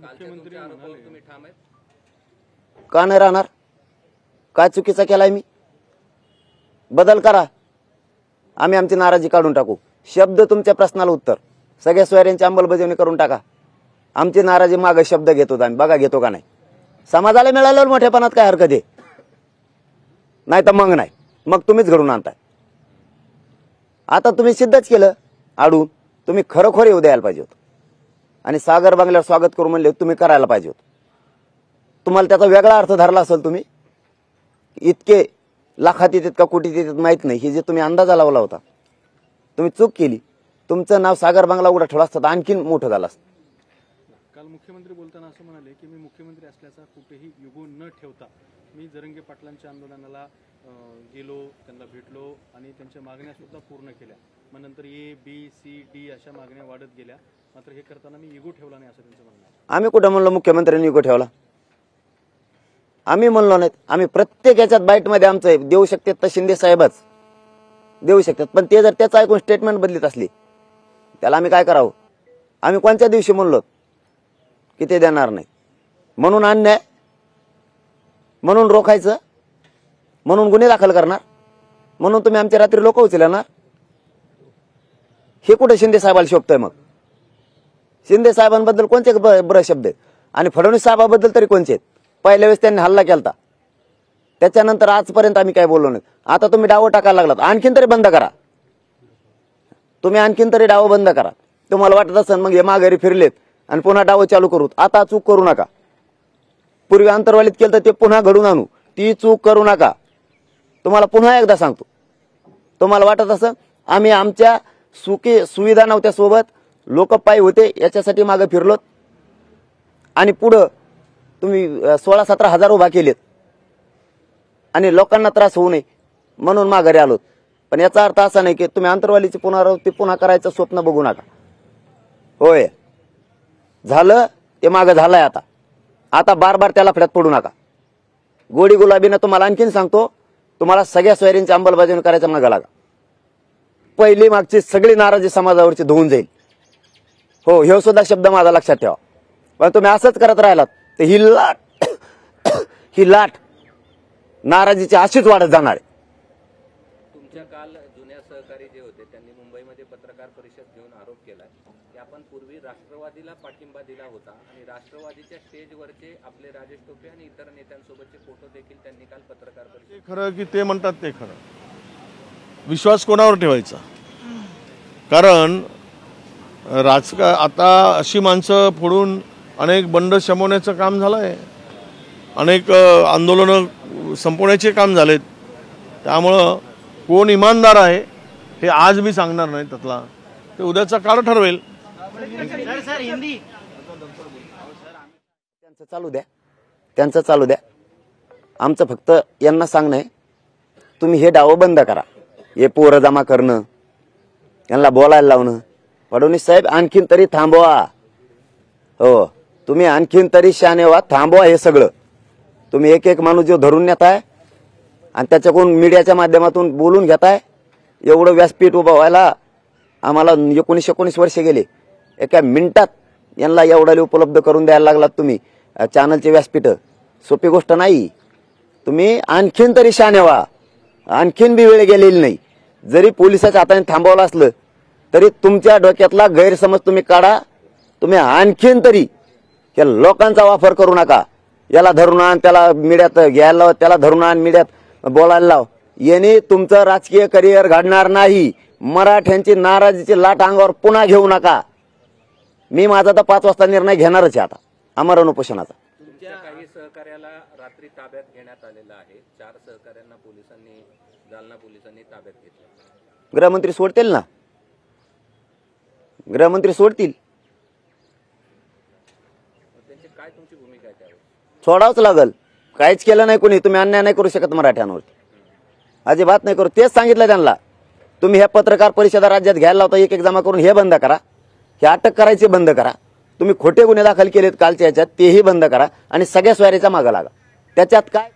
मुख्यमंत्री का नाही राहणार? काय चुकीचा केलाय मी? बदल करा, आम्ही आमची नाराजी काढून टाकू. शब्द तुमच्या प्रश्नाला उत्तर, सगळ्या सोयऱ्यांची अंमलबजावणी करून टाका. आमची नाराजी मागे शब्द घेतो आम्ही, बघा घेतो का नाही. समाजाला मिळाल्यावर मोठेपणात काय हरकत आहे? नाही तर मग नाही, मग तुम्हीच घडून आणताय. आता तुम्ही सिद्धच केलं आडून. तुम्ही खरोखर येऊ द्यायला पाहिजे होतं आणि सागर बंगल्यावर स्वागत करू म्हणले तुम्ही करायला पाहिजे होतं. तुम्हाला त्याचा वेगळा अर्थ धरला असेल. तुम्ही इतके लाखात येतात का कोटीत येतात माहित नाही, हे जे तुम्ही अंदाजा लावला होता, तुम्ही चूक केली. तुमचं नाव सागर बंगला उघडा ठेवला असतं तर आणखीन मोठं झालं असतं. काल मुख्यमंत्री बोलताना असं म्हणाले की मी मुख्यमंत्री असल्याचा कुठेही युगो न ठेवता मी जरंगे पाटलांच्या आंदोलनाला गेलो, त्यांना भेटलो आणि त्यांच्या मागण्या सुद्धा पूर्ण केल्या. मग नंतर ए बी सी डी अशा मागण्या वाढत गेल्या, मात्र हे करताना मी युगो ठेवला नाही असं त्यांचं म्हणणं आहे. आम्ही कुठं म्हणलो मुख्यमंत्र्यांनी युगो ठेवला? आम्ही म्हणलो नाहीत. आम्ही प्रत्येक याच्यात बाईटमध्ये आमचं देऊ शकतात तर शिंदे साहेबच देऊ शकतात, पण ते जर त्याचं ऐकून स्टेटमेंट बदलीत असली त्याला आम्ही काय करावं? आम्ही कोणत्या दिवशी म्हणलो की ते देणार नाही? म्हणून अन्याय, म्हणून रोखायचं, म्हणून गुन्हे दाखल करणार, म्हणून तुम्ही आमच्या रात्री लोक उचलणार? हे कुठे शिंदे साहेबाला शोभतंय? मग शिंदे साहेबांबद्दल कोणते बरं शब्द आहेत आणि फडणवीस साहेबाबद्दल तरी कोणते आहेत? पहिल्या वेळेस त्यांनी हल्ला केलता, त्याच्यानंतर आजपर्यंत आम्ही काय बोललो नाही. आता तुम्ही डावं टाकायला लागलात, आणखीन तरी बंद करा. तुम्ही आणखीन तरी डावं बंद करा. तुम्हाला वाटत असेल मग हे माघारी फिरलेत आणि पुन्हा डावं चालू करू. आता चूक करू नका. पूर्वी अंतर्वालीत केलं तर ते पुन्हा घडून आणू, ती चूक करू नका. तुम्हाला पुन्हा एकदा सांगतो, तुम्हाला वाटत असेल आम्ही आमच्या सुविधा नव्हत्या सोबत, लोक पायी होते याच्यासाठी मागे फिरलोत आणि पुढं तुम्ही 16-17 हजार उभा केलेत आणि लोकांना त्रास होऊ नये म्हणून माघारी आलोत. पण याचा अर्थ असा नाही की तुम्ही अंतर्वालीची पुनरावृत्ती पुन्हा करायचं स्वप्न बघू नका. होय, झालं ते मागं झालंय. आता बार बार त्याला फड्यात पडू नका. गोडी गुलाबीनं तुम्हाला आणखीन सांगतो, तुम्हाला सगळ्या सोयरींची अंमलबजावणी करायचं मागं लागा. पहिली मागची सगळी नाराजी समाजावरची धुवून जाईल. हो, हे सुद्धा शब्द माझा लक्षात ठेवा. पण तुम्ही असंच करत राहिलात तर ही लाट नाराजीची अशीच वाढत जाणार आहे. तुमच्या काल जुन्या सहकारी जे होते त्यांनी मुंबईमध्ये पत्रकार परिषद घेऊन आरोप केलाय की आपण पूर्वी राष्ट्रवादीला पाठिंबा दिला होता आणि राष्ट्रवादीच्या स्टेजवरचे आपले राजेश टोपे आणि इतर नेत्यांसोबतचे फोटो देखील त्यांनी काल पत्रकार परिषद. खरं की ते म्हणतात ते खरं. विश्वास कोणावर ठेवायचा? कारण आता अशी माणसं फोडून अनेक बंड शमवण्याचं काम झालंय, अनेक आंदोलनं संपवण्याचे काम झालेत. त्यामुळं कोण इमानदार आहे हे आज मी सांगणार नाही, त्यातला ते उद्याचा काळ ठरवेल. त्यांचं चालू द्या. आमचं फक्त यांना सांगणं आहे, तुम्ही हे डावं बंद करा. हे पोरं जमा करणं, यांना बोलायला लावणं. फडणवीस साहेब आणखीन तरी थांबवा. हो, तुम्ही आणखीन तरी शाने व्हा, थांबवा हे सगळं. तुम्ही एक एक माणूस जो धरून नेताय आणि त्याच्याकडून मीडियाच्या माध्यमातून बोलून घेताय, एवढं व्यासपीठ उभं व्हायला आम्हाला 19 वर्ष गेले. एका मिनिटात यांना एवढा उपलब्ध करून द्यायला लागलात तुम्ही चॅनलचे व्यासपीठ. सोपी गोष्ट नाही. तुम्ही आणखीन तरी शाने व्हा. आणखीन बी वेळ गेलेली नाही. जरी पोलिसाच्या हाताने थांबवलं असलं तरी तुमच्या डोक्यातला गैरसमज तुम्ही काढा. तुम्ही आणखीन तरी या लोकांचा वापर करू नका. याला धरून आण, त्याला मीडियात घ्यायला लाव, त्याला धरून आण, मीडियात बोलायला लाव. याने तुमचं राजकीय करिअर घडणार नाही. मराठ्यांची नाराजीची लाट अंगावर पुन्हा घेऊ नका. मी माझा तर 5 वाजता निर्णय घेणारच आहे आता आमरण उपोषणाचा. तुमच्या काही सहकार्याला रात्री ताब्यात घेण्यात आलेलं आहे. 4 सहकार्यांना जालना पोलिसांनी ताब्यात घेतलं. गृहमंत्री सोडतील ना, गृहमंत्री सोडतील. त्यांची काय तुमची भूमिका आहे त्यावर? सोडावंच लागल. काहीच केलं नाही कोणी. तुम्ही अन्याय नाही करू शकत मराठ्यांवरती, अजिबात नाही करू. तेच सांगितलं त्यांना. तुम्ही ह्या पत्रकार परिषदा राज्यात घ्यायला लावता, एक जमा करून हे बंद करा. हे अटक करायचे बंद करा. तुम्ही खोटे गुन्हे दाखल केलेत कालच्या याच्यात, तेही बंद करा आणि सगळ्या स्वारीचा मागा लागा. त्याच्यात काय